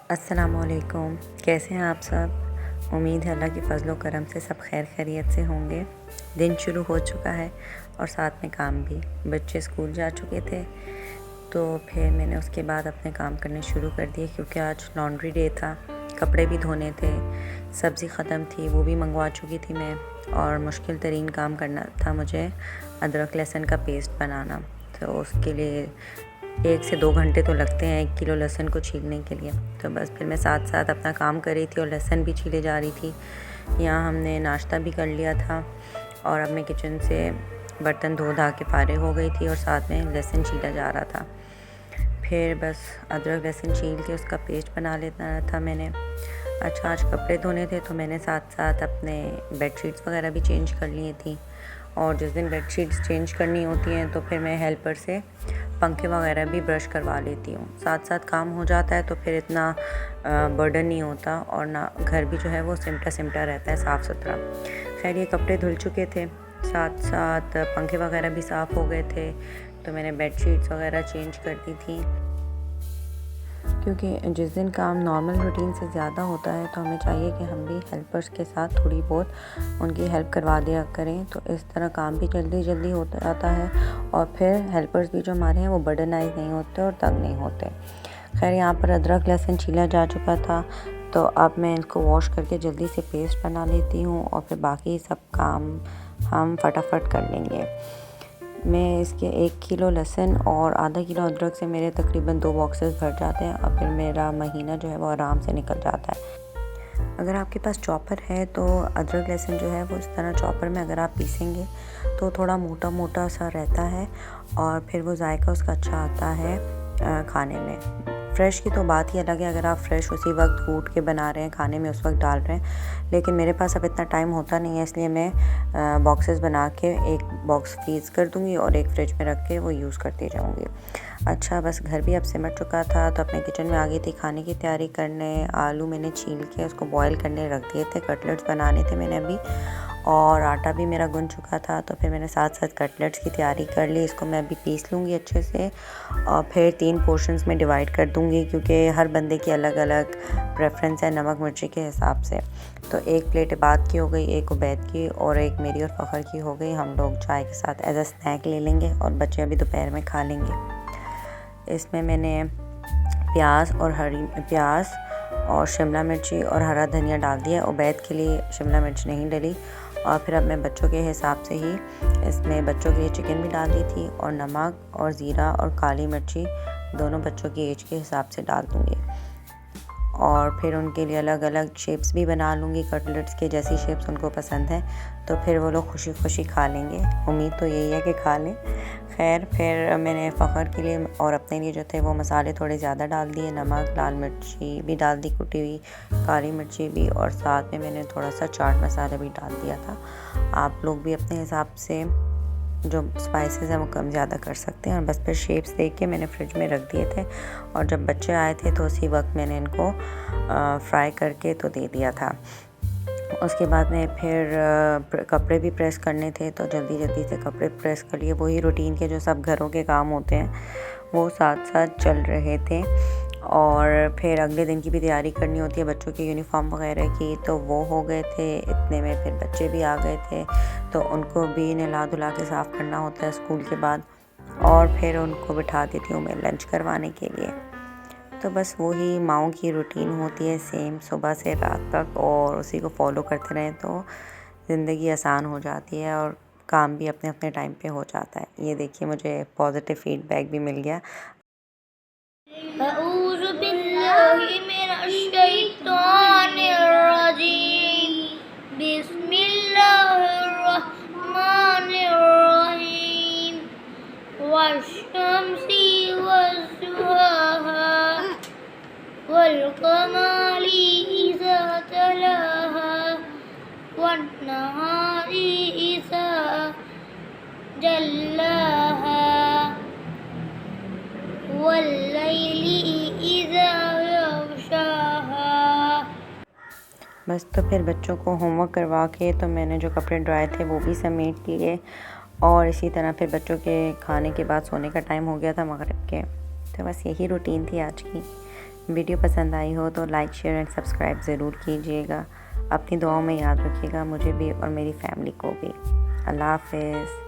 अस्सलामुअलैकुम। कैसे हैं आप सब? उम्मीद है अल्लाह की फ़ज़ल व करम से सब खैर खैरियत से होंगे। दिन शुरू हो चुका है और साथ में काम भी। बच्चे स्कूल जा चुके थे तो फिर मैंने उसके बाद अपने काम करने शुरू कर दिए क्योंकि आज लॉन्ड्री डे था, कपड़े भी धोने थे, सब्ज़ी ख़त्म थी वो भी मंगवा चुकी थी मैं, और मुश्किल तरीन काम करना था मुझे अदरक लहसुन का पेस्ट बनाना। तो उसके लिए 1 से 2 घंटे तो लगते हैं 1 किलो लहसुन को छीलने के लिए। तो बस फिर मैं साथ साथ अपना काम कर रही थी और लहसुन भी छीले जा रही थी। यहाँ हमने नाश्ता भी कर लिया था और अब मैं किचन से बर्तन धो धा के फारिग हो गई थी और साथ में लहसुन छीला जा रहा था। फिर बस अदरक लहसुन छील के उसका पेस्ट बना लेना था मैंने। अच्छा, आज कपड़े धोने थे तो मैंने साथ साथ अपने बेडशीट्स वगैरह भी चेंज कर लिए थी, और जिस दिन बेडशीट्स चेंज करनी होती हैं तो फिर मैं हेल्पर से पंखे वगैरह भी ब्रश करवा लेती हूँ। साथ साथ काम हो जाता है तो फिर इतना बर्डन नहीं होता और ना घर भी जो है वो सिमटा सिमटा रहता है, साफ़ सुथरा। खैर, ये कपड़े धुल चुके थे, साथ साथ पंखे वगैरह भी साफ़ हो गए थे, तो मैंने बेडशीट्स वगैरह चेंज कर दी थी। क्योंकि जिस दिन काम नॉर्मल रूटीन से ज़्यादा होता है तो हमें चाहिए कि हम भी हेल्पर्स के साथ थोड़ी बहुत उनकी हेल्प करवा दिया करें, तो इस तरह काम भी जल्दी जल्दी होता जाता है और फिर हेल्पर्स भी जो हमारे हैं वो बर्डनाइज नहीं होते और तंग नहीं होते। खैर, यहाँ पर अदरक लहसुन छीला जा चुका था तो अब मैं इसको वॉश करके जल्दी से पेस्ट बना लेती हूँ और फिर बाकी सब काम हम फटाफट कर लेंगे। मैं इसके 1 किलो लहसुन और आधा किलो अदरक से मेरे तकरीबन 2 बॉक्सेस भर जाते हैं और फिर मेरा महीना जो है वो आराम से निकल जाता है। अगर आपके पास चॉपर है तो अदरक लहसुन जो है वो इस तरह चॉपर में अगर आप पीसेंगे तो थोड़ा मोटा मोटा सा रहता है और फिर वो जायका उसका अच्छा आता है खाने में। फ़्रेश की तो बात ही अलग है, अगर आप फ़्रेश उसी वक्त कूट के बना रहे हैं, खाने में उस वक्त डाल रहे हैं, लेकिन मेरे पास अब इतना टाइम होता नहीं है, इसलिए मैं बॉक्सेस बना के एक बॉक्स फ्रीज़ कर दूँगी और एक फ्रिज में रख के वो यूज़ करती जाऊँगी। अच्छा, बस घर भी अब सिमट चुका था तो अपने किचन में आ गई थी खाने की तैयारी करने। आलू मैंने छील के उसको बॉयल करने रख दिए थे, कटलेट्स बनाने थे मैंने अभी, और आटा भी मेरा गुन चुका था तो फिर मैंने साथ साथ कटलेट्स की तैयारी कर ली। इसको मैं अभी पीस लूँगी अच्छे से और फिर 3 पोर्शंस में डिवाइड कर दूँगी क्योंकि हर बंदे की अलग अलग प्रेफरेंस है नमक मिर्ची के हिसाब से। तो एक प्लेट इबाद की हो गई, एक उबैद की और एक मेरी और फ़खर की हो गई। हम लोग चाय के साथ एज अ स्नैक ले लेंगे और बच्चे अभी दोपहर में खा लेंगे। इसमें मैंने प्याज और शिमला मिर्ची और हरा धनिया डाल दिया। उबैद के लिए शिमला मिर्च नहीं डली। और फिर अब मैं बच्चों के हिसाब से ही इसमें बच्चों के लिए चिकन भी डाल दी थी और नमक और ज़ीरा और काली मिर्ची दोनों बच्चों की एज के हिसाब से डाल दूँगी। और फिर उनके लिए अलग अलग शेप्स भी बना लूँगी, कटलेट्स के जैसी शेप्स उनको पसंद है तो फिर वो लोग खुशी खुशी खा लेंगे। उम्मीद तो यही है कि खा लें। खैर, फिर मैंने फ़खर के लिए और अपने लिए जो थे वो मसाले थोड़े ज़्यादा डाल दिए, नमक, लाल मिर्ची भी डाल दी कुटी हुई, काली मिर्ची भी, और साथ में मैंने थोड़ा सा चाट मसाला भी डाल दिया था। आप लोग भी अपने हिसाब से जो स्पाइसेस हैं वो कम ज़्यादा कर सकते हैं। और बस फिर शेप्स देख के मैंने फ्रिज में रख दिए थे और जब बच्चे आए थे तो उसी वक्त मैंने इनको फ्राई करके तो दे दिया था। उसके बाद में फिर कपड़े भी प्रेस करने थे तो जल्दी जल्दी से कपड़े प्रेस कर लिए। वही रूटीन के जो सब घरों के काम होते हैं वो साथ साथ चल रहे थे। और फिर अगले दिन की भी तैयारी करनी होती है बच्चों की यूनिफॉर्म वगैरह की, तो वो हो गए थे। इतने में फिर बच्चे भी आ गए थे तो उनको भी नहला धुला के साफ़ करना होता है स्कूल के बाद, और फिर उनको बिठा देती हूँ मैं लंच करवाने के लिए। तो बस वही माँओं की रूटीन होती है सेम सुबह से रात तक, और उसी को फॉलो करते रहें तो ज़िंदगी आसान हो जाती है और काम भी अपने अपने टाइम पे हो जाता है। ये देखिए, मुझे पॉजिटिव फीडबैक भी मिल गया। अऊज़ु बिल्लाहि मिनश्शैतानिर्रजीम। बिस्मिल्लाहिर्रहमानिर्रहीम। वश्शम्सी वज़्ज़ुहाहा वल्क़मरि इज़ा तलाहा वन्नहारि इज़ा जल्लाहा वल्लैलि इज़ा यग़शाहा। बस तो फिर बच्चों को होमवर्क करवा के तो मैंने जो कपड़े ड्राई थे वो भी समेट लिए, और इसी तरह फिर बच्चों के खाने के बाद सोने का टाइम हो गया था मगरिब के। तो बस यही रूटीन थी आज की। वीडियो पसंद आई हो तो लाइक शेयर एंड सब्सक्राइब ज़रूर कीजिएगा। अपनी दुआओं में याद रखिएगा मुझे भी और मेरी फैमिली को भी। अल्लाह हाफ़िज़।